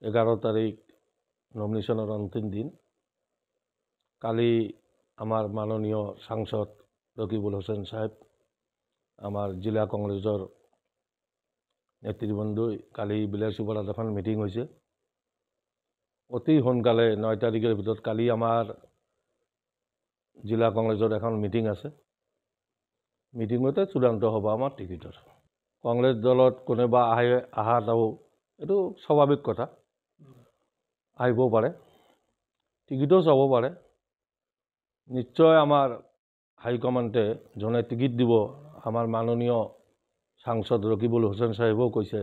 11 তারিখ নমিনেশনের অন্তিম দিন। কালি আমার মাননীয় সাংসদ রকিবুল হোসেন সাহেব আমার জিলা কংগ্রেসের নেতৃবৃন্দ কালি বিলাসীপাড়াত এখন মিটিং হয়েছে। অতি সোনকালে 9 তারিখের ভিতর কালি আমার জিলা কংগ্রেসের এখন মিটিং আছে। মিটিংতে চূড়ান্ত হব আমার টিকিটর। কংগ্রেস দলত কোনোবা আহাটাও এইটো স্বাভাৱিক কথা, আহিবও পাৰে, টিকিটো চাব পাৰে। নিশ্চয় আমাৰ হাইকমাণ্ডে যোনে টিকিট দিব, আমাৰ মাননীয় সাংসদ ৰকিবুল হোসেন সাহেবেও কৈছে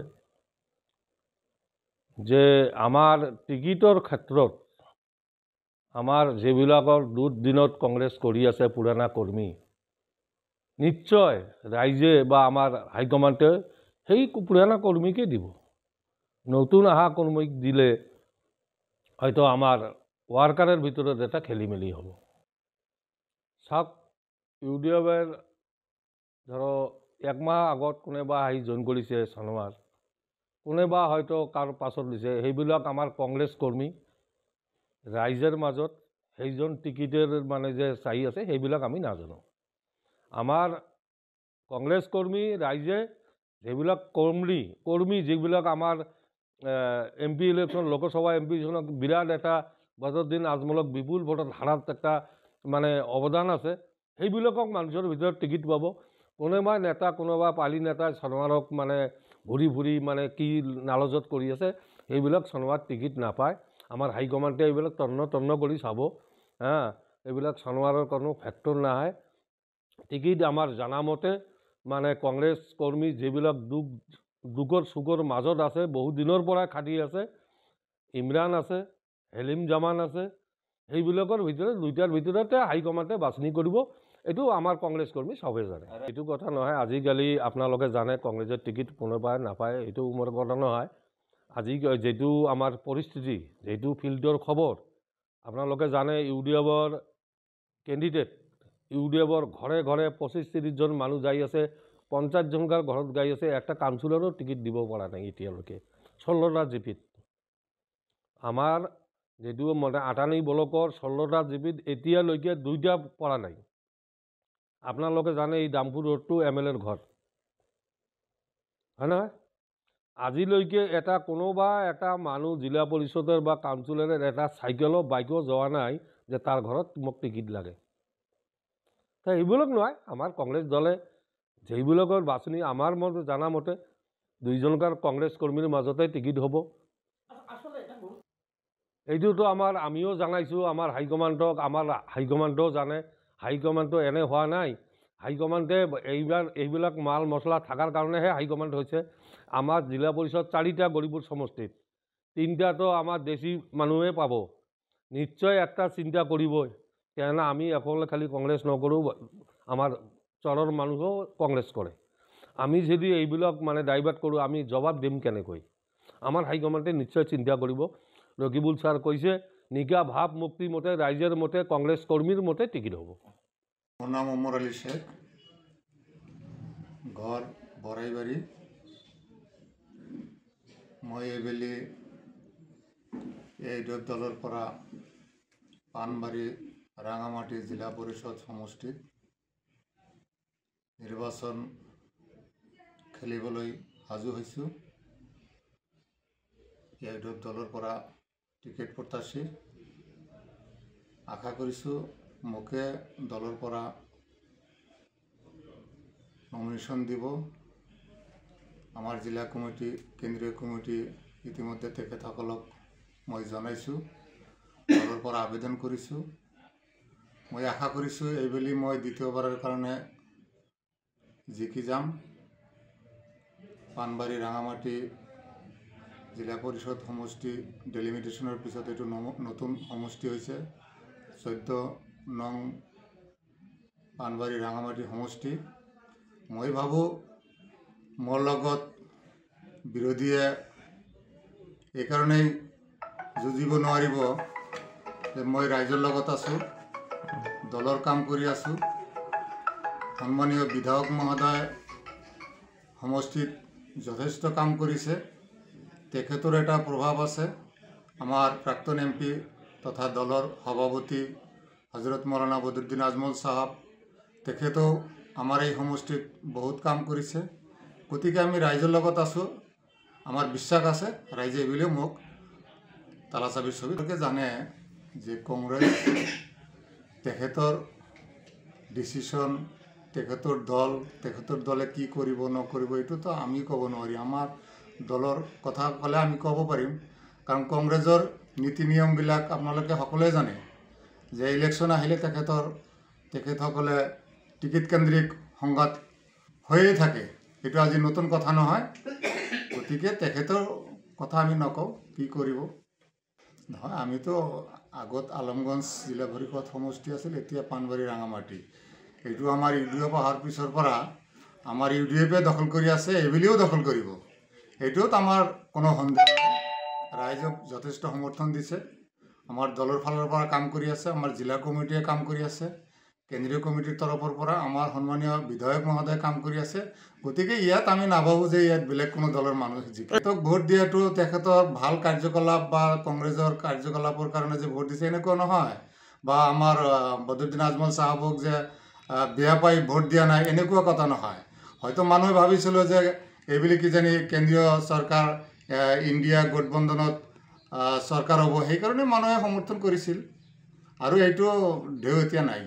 যে আমাৰ টিকিটৰ ক্ষেত্ৰত আমাৰ যিবিলাকৰ দুদিনত কংগ্ৰেছ কৰি আছে পুৰণা কৰ্মী, নিশ্চয় ৰাইজে বা আমাৰ হাইকমাণ্ডে সেই পুৰণা কৰ্মীকে দিব। নতুন অহা কৰ্মীক দিলে হয়তো আমাৰ ওয়াৰ্কাৰেৰ ভিতৰে এটা খেলিমেলি হব। চাওক, ইউডিএফেৰ ধৰো 1 মাহ আগত কোনোবা আহি জইন কৰিছে চনমাৰ, কোনোবা হয়তো কাৰ পাছত দিছে, সেইবিলাক আমাৰ কংগ্ৰেছ কৰ্মী ৰাইজৰ মাজত সেইজন টিকিটেৰ মানে যে চাই আছে সেইবিলাক আমি নাজানো। আমাৰ কংগ্ৰেছ কৰ্মী ৰাইজে যেবিলাক কৰ্মী যেবিলাক আমাৰ এমপি ইলেকশন, লোকসভা এমপি ইলেকশনত বিরাট একটা বদরুদ্দিন আজমলক বিপুল ভোটত হারাত একটা মানে অবদান আছে, সেইবিলাকক মানুষের ভিতৰত টিকিট পাব। কোনোবা নেতা, কোনোবা পালি নেতা চনমাৰক মানে ঘূৰি ফুৰি মানে কি নালজত কৰি আছে, সেইবিলাক চনমাৰ টিকিট নাপায়। আমাৰ হাইকমাণ্ডে এইবিলাক তন্ন কৰি চাব। এইবিলাক চনমাৰৰ কোনো ফেক্টৰ নাহে। টিকিট আমাৰ জানামতে মানে কংগ্ৰেছ কৰ্মী যিবিলাক দুখৰ সুখৰ মাজত আছে, বহু দিনৰ পৰা খাটি আছে, ইমৰান আছে, হেলিম জামান আছে, সেইবিলাকৰ ভিতৰত দুইটাৰ ভিতৰতে হাইকমাণ্ডে বাছনি কৰিব। এইটো আমাৰ কংগ্ৰেছ কৰ্মী সবে জানে। এইটো কথা নহয় আজিকালি আপোনালোকে জানে কংগ্ৰেছৰ টিকিট কোনোবাই নাপায়, এইটো মোৰ কথা নহয়। আজি যেটো আমাৰ পৰিস্থিতি, যেটো ফিল্ডৰ খবৰ আপোনালোকে জানে, ইউডিএফৰ কেণ্ডিডেট, ইউডিএফৰ ঘৰে ঘৰে 25-30 জন মানুহ যাই আছে, 50 জনকাৰ ঘৰত গাই আছে, একটা কাউন্সিলৰো টিকিট দিব পৰা নাই এতিয়ালৈকে। 16টা জিপিত আমাৰ যেটো মানে 58 ব্লকৰ 16টা জিপিত এতিয়ালৈকে 2টা পৰা নাই। আপোনালোকে জানে এই দামপুৰ ৰোডটো এমএলএৰ ঘৰ, হয় নহয়? আজিলৈকে এটা কোনোবা এটা মানুহ জিলা পৰিষদৰ বা কাউন্সিলৰৰ এটা চাইকেলো বাইকো যোৱা নাই যে তাৰ ঘৰত মোক টিকিট লাগে। তাই এইবিলাক নহয়, আমাৰ কংগ্ৰেছ দলে যেইবিলাকৰ বাছনি আমাৰ মতে জানা মতে 2 জনকাৰ কংগ্ৰেছ কৰ্মীৰ মাজতে টিকিট হ'ব। এইটোতো আমাৰ আমিও জানাইছোঁ, আমাৰ হাইকমাণ্ডক, আমাৰ হাইকমাণ্ডেও জানে। হাইকমাণ্ডটো এনে হোৱা নাই, হাইকমাণ্ডে এইবিলাক মাল মছলা থকাৰ কাৰণেহে হাইকমাণ্ড হৈছে। আমাৰ জিলা পৰিষদ 4টা গৰিপুৰ সমষ্টিত, 3টাতো আমাৰ দেশী মানুহে পাব। নিশ্চয় একটা চিন্তা কৰিবই, কেননা আমি অকলে খালি কংগ্ৰেছ নকৰোঁ, আমাৰ চৰৰ মানুহেও কংগ্ৰেছ কৰে। আমি যদি এইবিলাক মানে ডাইভাৰ্ট কৰোঁ, আমি জবাব দিম কেনেকৈ? আমাৰ হাইকমাণ্ডে নিশ্চয় চিন্তা কৰিব। রকিবুল স্যার কইছে নিকা ভাব মুক্তি মতে রাইজের মতে কংগ্রেস কর্মীর মতে টিকিট হব। মোর নাম ওমর আলী শেখ, ঘর বড়াইবাড়ি। মই এইবেলি এই দলৰ পৰা পানবাৰী ৰাঙামাটি জিলা পৰিষদ সমষ্টিত নিৰ্বাচন খেলিবলৈ সাজু হৈছোঁ। এই দলৰ পৰা টিকেট প্ৰত্যাশী, আশা কৰিছোঁ মোকে দলৰ পৰা নমিনেশ্যন দিব। আমাৰ জিলা কমিটি, কেন্দ্ৰীয় কমিটি ইতিমধ্যে তেখেতসকলক মই জনাইছোঁ, দলৰ পৰা আবেদন কৰিছোঁ। মই আশা কৰিছোঁ এইবেলি মই দ্বিতীয়বাৰৰ কাৰণে জিকি যাম। পানবাৰী ৰাঙামাটি জিলা পৰিষদ সমষ্টি ডেলিমিটেশ্যনৰ পিছত এইটো নতুন সমষ্টি হৈছে, 14 নং পানবাৰী ৰাঙামাটি সমষ্টি। মই ভাবোঁ মোৰ লগত বিৰোধীয়ে এইকাৰণেই যুঁজিব নোৱাৰিব যে মই ৰাইজৰ লগত আছোঁ, দলৰ কাম কৰি আছোঁ। সন্মানীয় বিধায়ক মহোদয় সমষ্টিত যথেষ্ট কাম কৰিছে, তেখেতৰ এটা প্ৰভাৱ আছে। আমাৰ প্ৰাক্তন MP তথা দলৰ সভাপতি হজৰত মৌলানা বদৰুদ্দিন আজমল চাহাব তেখেতেও আমাৰ এই সমষ্টিত বহুত কাম কৰিছে। গতিকে আমি ৰাইজৰ লগত আছোঁ, আমাৰ বিশ্বাস আছে ৰাইজে এইবুলিও মোক তালাচাবিৰ ছবিটোকে জানে যে কংগ্ৰেছ তেখেতৰ ডিচিশ্যন, তেখেতৰ দলে কি কৰিব নকৰিব এইটোতো আমি ক'ব নোৱাৰি। আমাৰ দলৰ কথা ক'লে আমি ক'ব পাৰিম, কাৰণ কংগ্ৰেছৰ নীতি নিয়মবিলাক আপোনালোকে সকলোৱে জানে যে ইলেকশ্যন আহিলে তেখেতসকলে টিকেট কেন্দ্ৰিক সংঘাত হৈয়ে থাকে। এইটো আজি নতুন কথা নহয়। গতিকে তেখেতৰ কথা আমি নকওঁ, কি কৰিব নহয়। আমিতো আগত আলমগঞ্জ জিলা পৰিষদ সমষ্টি আছিল, এতিয়া পানবাৰী ৰাঙামাটি। এইটো আমাৰ UDF অহাৰ পিছৰ পৰা আমাৰ UDF দখল কৰি আছে, এইবুলিও দখল কৰিব, এইটোত আমাৰ কোনো সন্দেহ নাই। ৰাইজক যথেষ্ট সমৰ্থন দিছে, আমাৰ দলৰ ফালৰ পৰা কাম কৰি আছে, আমাৰ জিলা কমিটিয়ে কাম কৰি আছে, কেন্দ্ৰীয় কমিটিৰ তৰফৰ পৰা আমাৰ সন্মানীয় বিধায়ক মহোদয়ে কাম কৰি আছে। গতিকে ইয়াত আমি নাভাবোঁ যে ইয়াত বেলেগ কোনো দলৰ মানুহ জিকে। তেখেতক ভোট দিয়াটো তেখেতৰ ভাল কাৰ্যকলাপ বা কংগ্ৰেছৰ কাৰ্যকলাপৰ কাৰণে যে ভোট দিছে এনেকুৱা নহয়, বা আমাৰ বদৰুদ্দিন আজমল চাহাবক যে বেয়া পাই ভোট দিয়া নাই এনেকুৱা কথা নহয়। হয়তো মানুহে ভাবিছিল যে এইবুলি কিজানি কেন্দ্ৰীয় চৰকাৰ ইণ্ডিয়া গঠবন্ধনত চৰকাৰ হ'ব, সেইকাৰণে মানুহে সমৰ্থন কৰিছিল, আৰু এইটো ঢেউ এতিয়া নাই।